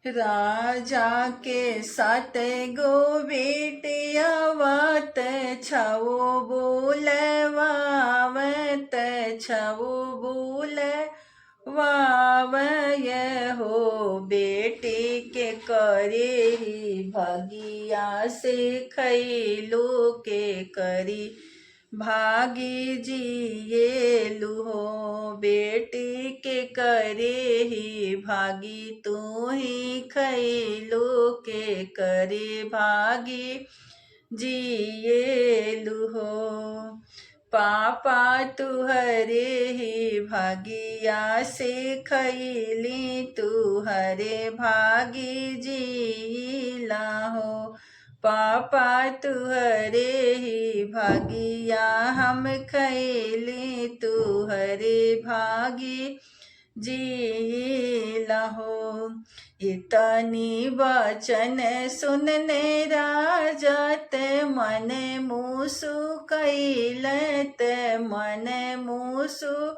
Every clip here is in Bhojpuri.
राजा के साथ गो बेटिया वात छवो बोलवावत छवो बोल वावय हो। बेटी के करे ही भगिया से खैलो के करी भागी जिये लुहो। बेटी के करे ही भागी तू ही खैलो के करे भागी जिये लुहो। पापा तुहरे ही भागिया से खैली तुहरे भागी जीला हो। पापा तुहरे ही भागिया हम खैली तुहरे भागी जीला हो। इतनी वचन सुनने राजा ते मन मूसु कैलत मन मूसु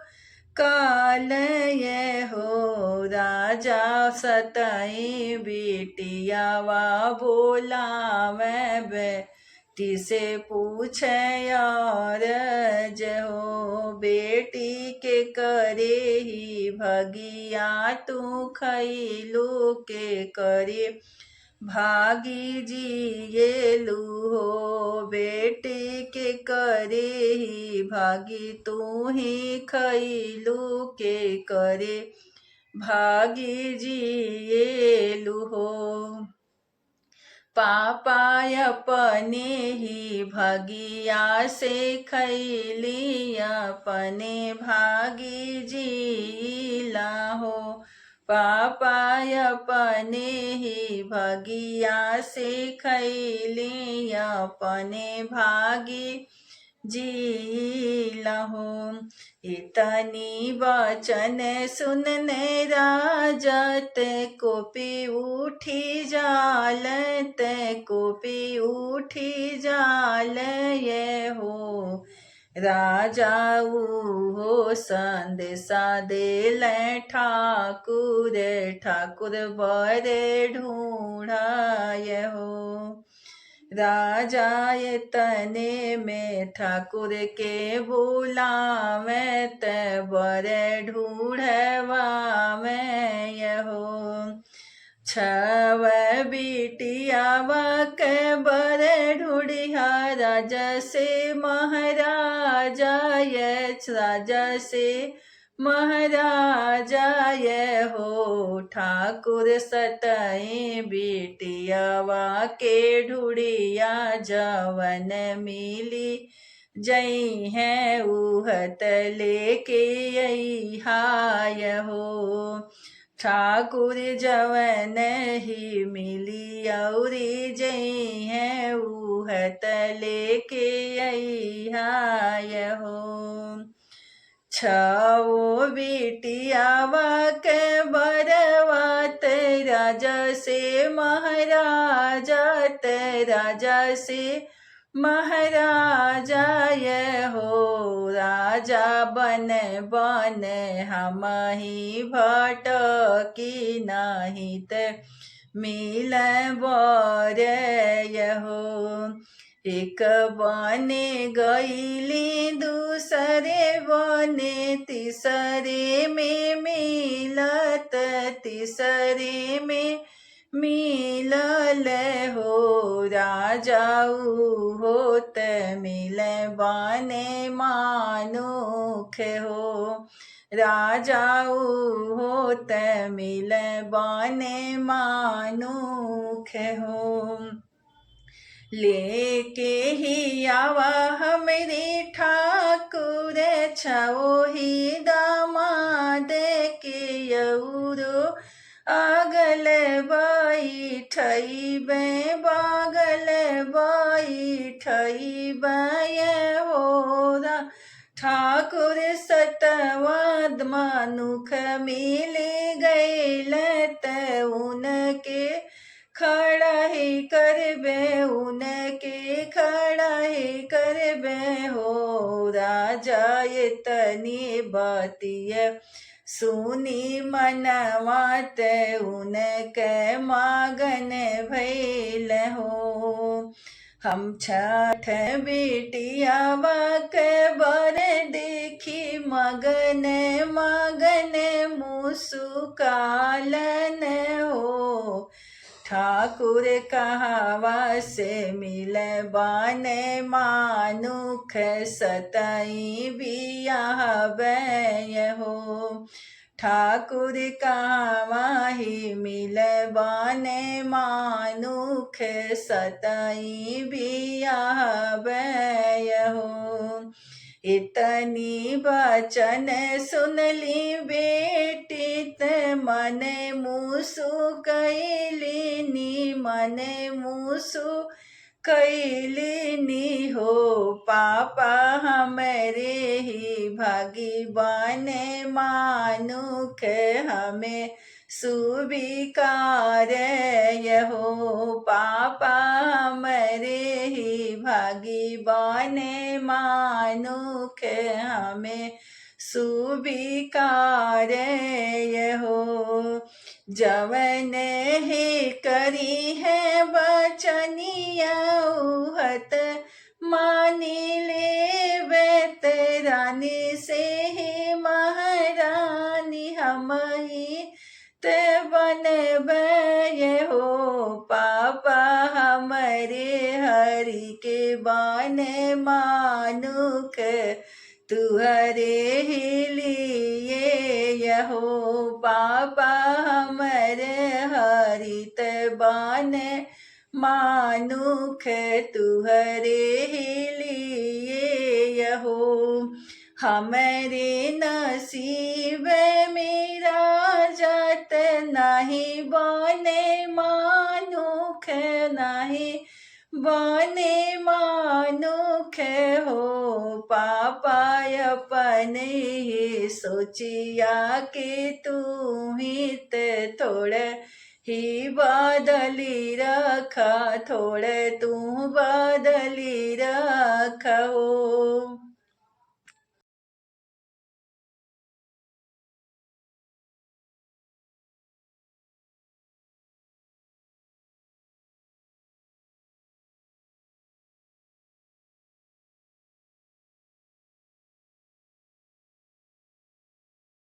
कालय हो। राजा सतई बिटियावा बोलावे बेटी से पूछे और हो। बेटी के करे ही भगिया तू खैलू के करे भागी जिये लूहो। बेटी के करे ही भागी तू ही खैलू के करे भागी जिये लूहो। पापा अपने ही भगिया से खैली अपने भागी जीला हो। पापा अपने ही भगिया से खैली अपने भागी जीला हो। इतनी वचन सुनने राजा ते कोपी उठी जाल ते कोपी उठी जाल ये हो। राजा हो संदेशा देले ठाकुर ठाकुर बरे ढूंढाय हो। राजा ये तने में ठाकुर के बुलावे ते बरे ढूंढवावे हो। छव बिटियावा के बरे ढूंढिया राजा से महाराजा ये राजा से महाराजा ये हो। ठाकुर सतई बिटियावा के ढूंढिया जवन मिली जई है उहत लेके हाय हो। ठाकुर जवन ही मिली औरी जई है उहत लेके हाय हो। छवो बिटियावा के बरवात राजा से महाराजा ते राजा से महाराजा ये हो। राजा बन बन हम ही भटकी नहीं ते मिल बर हो। एक बने गईली दूसरे बने तीसरे में मिलत तीसरे में मिलल हो। राजा होत मिल बने मानुख हो। राजा होत मिल बने मानुख हो। लेके ही आवा हमरे ठाकुर छवो ही दामाद के यौरो। आगल बैठइबे बागल बैठइबे होरा। ठाकुर सतवाद मानुख मिल गईल त उनके खड़ा ही करबे उनके खड़ा ही करबे हो। राजा ये तनी बातिय सुनी मनवात उनके मगन भइल हो। हम छठ बिटियावा के बर देखी मगन मगन मुस्कालन हो। ठाकुर कहवा से मिलबान मानुख सतई बियाहबय हो। ठाकुर कहवा ही मिलबान मानुख सतई बियाहबय हो। इतनी बचन सुनली बेटी त मन मुसु कैलिनी मन मुसु कैलिनी हो। पापा हमरे ही भगवान मानुख हमें सुविकार हो। पापा हमरे ही भगवान मानुख हमें सुविकार हो। जवन ही करी है बचनिया उहत मानी ले रानी से ही महारानी हम ही ते बनबय हो। पापा हमरे हरि के बान मानुख तुहरे ही लिए हो। पापा हमरे हरित बान मानुख तुहरे ही लिए हो। हमरे नसीब मेरा जात नहीं बने मानुख नहीं बने मानुख हो। पापा अपने ही सोचिया कि तू ही थोड़े ही बदली रखा थोड़े तू बदली रखा हो।